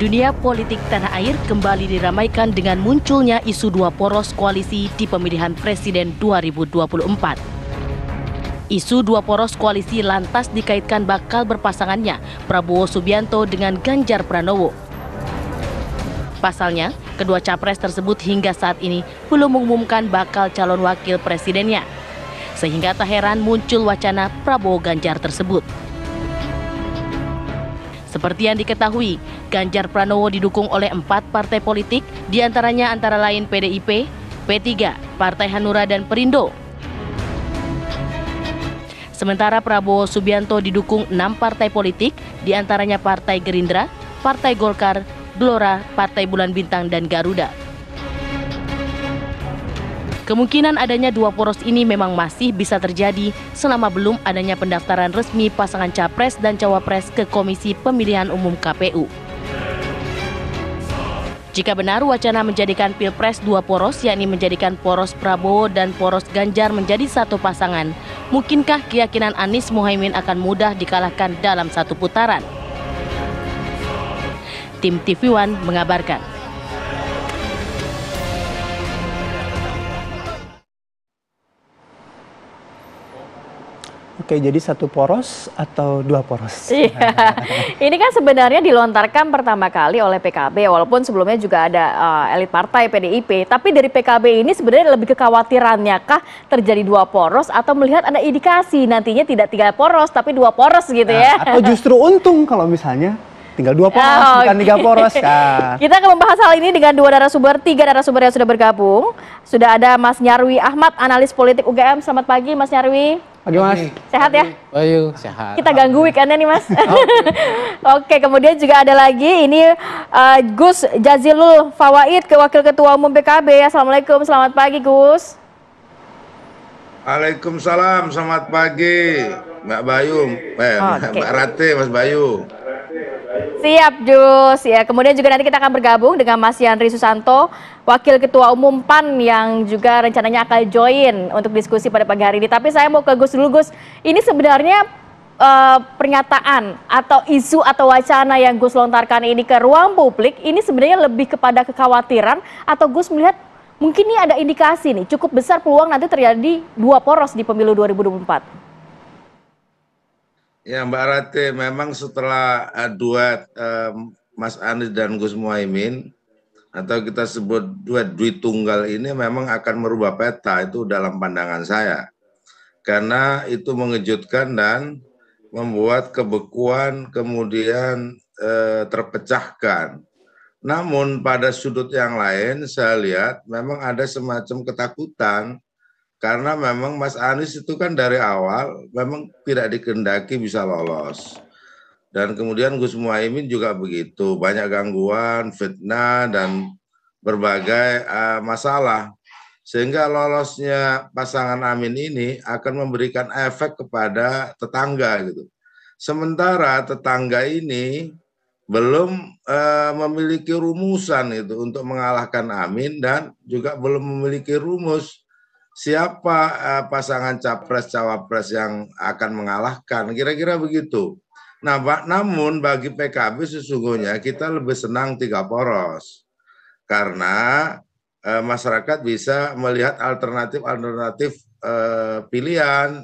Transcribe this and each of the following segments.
Dunia politik tanah air kembali diramaikan dengan munculnya isu dua poros koalisi di pemilihan presiden 2024. Isu dua poros koalisi lantas dikaitkan bakal berpasangannya Prabowo Subianto dengan Ganjar Pranowo. Pasalnya, kedua capres tersebut hingga saat ini belum mengumumkan bakal calon wakil presidennya. Sehingga tak heran muncul wacana Prabowo Ganjar tersebut. Seperti yang diketahui, Ganjar Pranowo didukung oleh 4 partai politik, diantaranya antara lain PDIP, P3, Partai Hanura, dan Perindo. Sementara Prabowo Subianto didukung 6 partai politik, diantaranya Partai Gerindra, Partai Golkar, Gelora, Partai Bulan Bintang, dan Garuda. Kemungkinan adanya dua poros ini memang masih bisa terjadi selama belum adanya pendaftaran resmi pasangan capres dan cawapres ke Komisi Pemilihan Umum KPU. Jika benar wacana menjadikan Pilpres dua poros, yakni menjadikan poros Prabowo dan poros Ganjar menjadi satu pasangan, mungkinkah keyakinan Anies Mohaimin akan mudah dikalahkan dalam satu putaran? Tim TV One mengabarkan. Oke, jadi satu poros atau dua poros? Iya, ini kan sebenarnya dilontarkan pertama kali oleh PKB, walaupun sebelumnya juga ada elit partai PDIP. Tapi dari PKB ini sebenarnya lebih kekhawatirannya kah terjadi dua poros atau melihat ada indikasi nantinya tidak 3 poros tapi 2 poros gitu ya? Atau justru untung kalau misalnya tinggal 2 poros, bukan 3 poros. Nah. Kita akan membahas hal ini dengan 3 narasumber yang sudah bergabung. Sudah ada Mas Nyarwi Ahmad, analis politik UGM. Selamat pagi Mas Nyarwi. Pagi Mas. Sehat ya? Bayu, sehat. Kita ganggu weekendnya nih Mas. Oke, kemudian juga ada lagi ini Gus Jazilul Fawaid, Wakil Ketua Umum PKB. Assalamualaikum, selamat pagi Gus. Waalaikumsalam, selamat pagi Mbak Bayu, Mbak Rate, Mas Bayu. Siap Jus, ya. Kemudian juga nanti kita akan bergabung dengan Mas Yandri Susanto, Wakil Ketua Umum PAN yang juga rencananya akan join untuk diskusi pada pagi hari ini. Tapi saya mau ke Gus dulu Gus, ini sebenarnya pernyataan atau isu atau wacana yang Gus lontarkan ini ke ruang publik, ini sebenarnya lebih kepada kekhawatiran atau Gus melihat mungkin ini ada indikasi nih cukup besar peluang nanti terjadi 2 poros di pemilu 2024? Ya Mbak Rate, memang setelah duet Mas Anies dan Gus Muhaimin, atau kita sebut duet Dwi Tunggal ini memang akan merubah peta itu dalam pandangan saya. Karena itu mengejutkan dan membuat kebekuan kemudian terpecahkan. Namun pada sudut yang lain saya lihat memang ada semacam ketakutan. Karena memang Mas Anies itu kan dari awal memang tidak dikehendaki bisa lolos. Dan kemudian Gus Muhaimin juga begitu, banyak gangguan, fitnah, dan berbagai masalah. Sehingga lolosnya pasangan Amin ini akan memberikan efek kepada tetangga gitu. Sementara tetangga ini belum memiliki rumusan itu untuk mengalahkan Amin dan juga belum memiliki rumus siapa pasangan capres-cawapres yang akan mengalahkan, kira-kira begitu. Nah, namun bagi PKB sesungguhnya kita lebih senang 3 poros. Karena masyarakat bisa melihat alternatif-alternatif pilihan.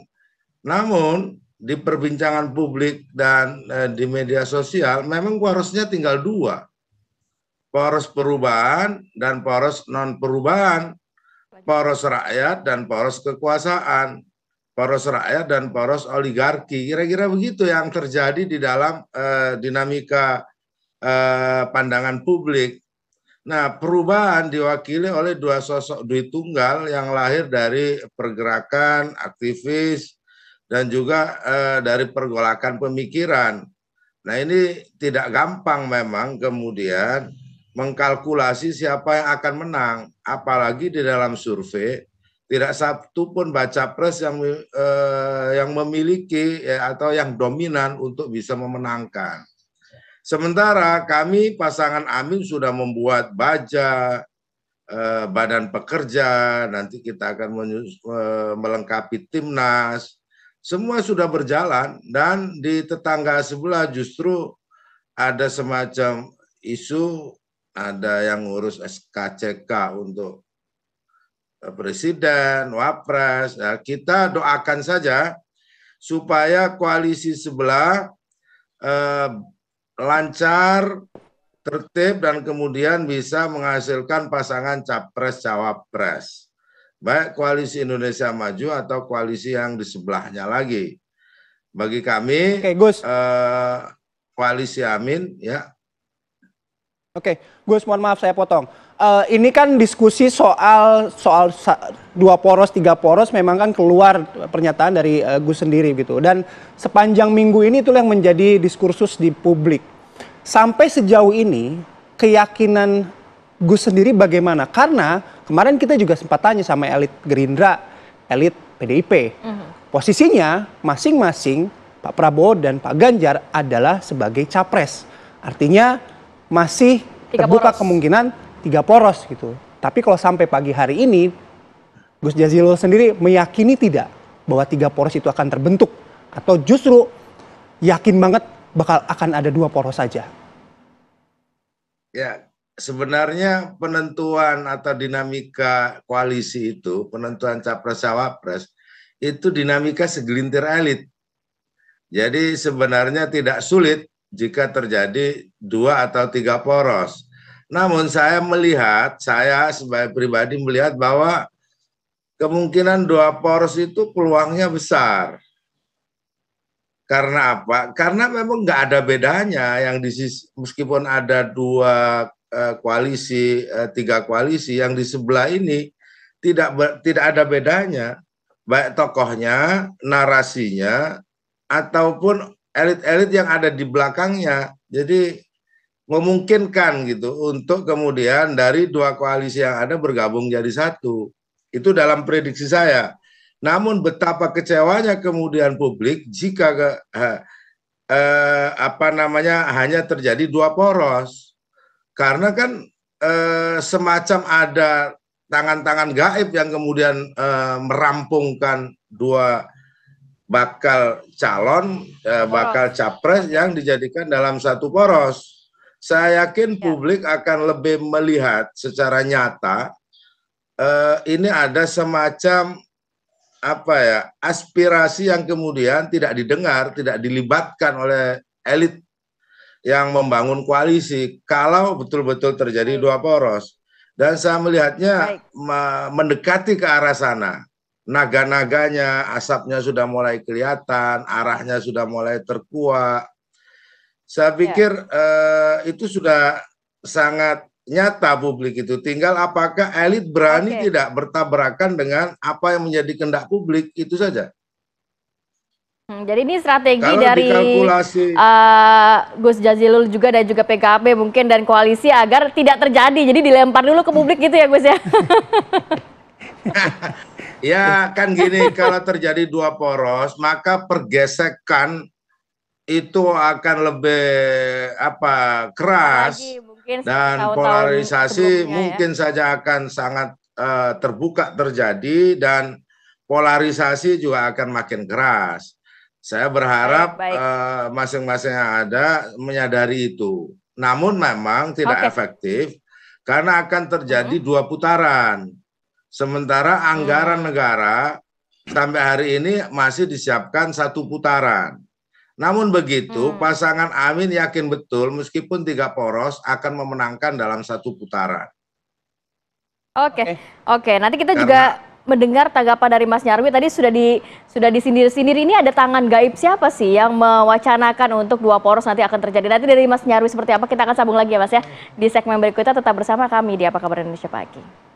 Namun di perbincangan publik dan di media sosial memang porosnya tinggal 2. Poros perubahan dan poros non-perubahan. Poros rakyat dan poros kekuasaan, poros rakyat dan poros oligarki, kira-kira begitu yang terjadi di dalam dinamika pandangan publik. Nah, perubahan diwakili oleh 2 sosok Dwi Tunggal yang lahir dari pergerakan aktivis dan juga dari pergolakan pemikiran. Nah, ini tidak gampang memang kemudian mengkalkulasi siapa yang akan menang, apalagi di dalam survei tidak satu pun baca pres yang memiliki atau yang dominan untuk bisa memenangkan. Sementara kami pasangan Amin sudah membuat baja, badan pekerja, nanti kita akan melengkapi timnas, semua sudah berjalan dan di tetangga sebelah justru ada semacam isu, ada yang ngurus SKCK untuk presiden, wapres. Nah, kita doakan saja supaya koalisi sebelah lancar, tertib, dan kemudian bisa menghasilkan pasangan capres-cawapres. Baik koalisi Indonesia Maju atau koalisi yang di sebelahnya lagi. Bagi kami, Gus. koalisi Amin, ya. Oke, Gus, mohon maaf saya potong. Ini kan diskusi soal 2 poros, 3 poros, memang kan keluar pernyataan dari Gus sendiri gitu. Dan sepanjang minggu ini itu yang menjadi diskursus di publik. Sampai sejauh ini keyakinan Gus sendiri bagaimana? Karena kemarin kita juga sempat tanya sama elit Gerindra, elit PDIP. Posisinya masing-masing Pak Prabowo dan Pak Ganjar adalah sebagai capres. Artinya masih terbuka kemungkinan 3 poros gitu. Tapi kalau sampai pagi hari ini, Gus Jazilul sendiri meyakini tidak bahwa 3 poros itu akan terbentuk, atau justru yakin banget bakal akan ada 2 poros saja? Ya, sebenarnya penentuan atau dinamika koalisi itu, penentuan capres-cawapres, itu dinamika segelintir elit. Jadi sebenarnya tidak sulit jika terjadi 2 atau 3 poros. Namun saya sebagai pribadi melihat bahwa kemungkinan 2 poros itu peluangnya besar. Karena apa? Karena memang nggak ada bedanya meskipun ada 2 koalisi, 3 koalisi, yang di sebelah ini tidak ada bedanya, baik tokohnya, narasinya, ataupun elit-elit yang ada di belakangnya. Jadi memungkinkan gitu untuk kemudian dari 2 koalisi yang ada bergabung jadi 1. Itu dalam prediksi saya. Namun betapa kecewanya kemudian publik jika hanya terjadi 2 poros. Karena kan semacam ada tangan-tangan gaib yang kemudian merampungkan 2 bakal calon, bakal capres yang dijadikan dalam 1 poros. Saya yakin publik akan lebih melihat secara nyata ini ada semacam aspirasi yang kemudian tidak didengar, tidak dilibatkan oleh elit yang membangun koalisi kalau betul-betul terjadi 2 poros. Dan saya melihatnya mendekati ke arah sana. Naga-naganya, asapnya sudah mulai kelihatan, arahnya sudah mulai terkuak. Saya pikir itu sudah sangat nyata publik itu. Tinggal apakah elit berani tidak bertabrakan dengan apa yang menjadi kehendak publik, itu saja. Jadi ini strategi dari Gus Jazilul juga dan juga PKB mungkin dan koalisi agar tidak terjadi. Jadi dilempar dulu ke publik gitu ya Gus ya? Ya kan gini, kalau terjadi 2 poros maka pergesekan itu akan lebih keras dan polarisasi mungkin saja akan sangat terbuka terjadi dan polarisasi juga akan makin keras. Saya berharap masing-masing yang ada menyadari itu. Namun memang tidak efektif karena akan terjadi 2 putaran. Sementara anggaran negara sampai hari ini masih disiapkan 1 putaran. Namun begitu, pasangan Amin yakin betul meskipun 3 poros akan memenangkan dalam 1 putaran. Oke. Nanti kita juga mendengar tanggapan dari Mas Nyarwi. Tadi sudah disindir-sindir, ini ada tangan gaib siapa sih yang mewacanakan untuk 2 poros nanti akan terjadi. Nanti dari Mas Nyarwi seperti apa kita akan sambung lagi ya Mas ya. Di segmen berikutnya tetap bersama kami di Apa Kabar Indonesia Pagi.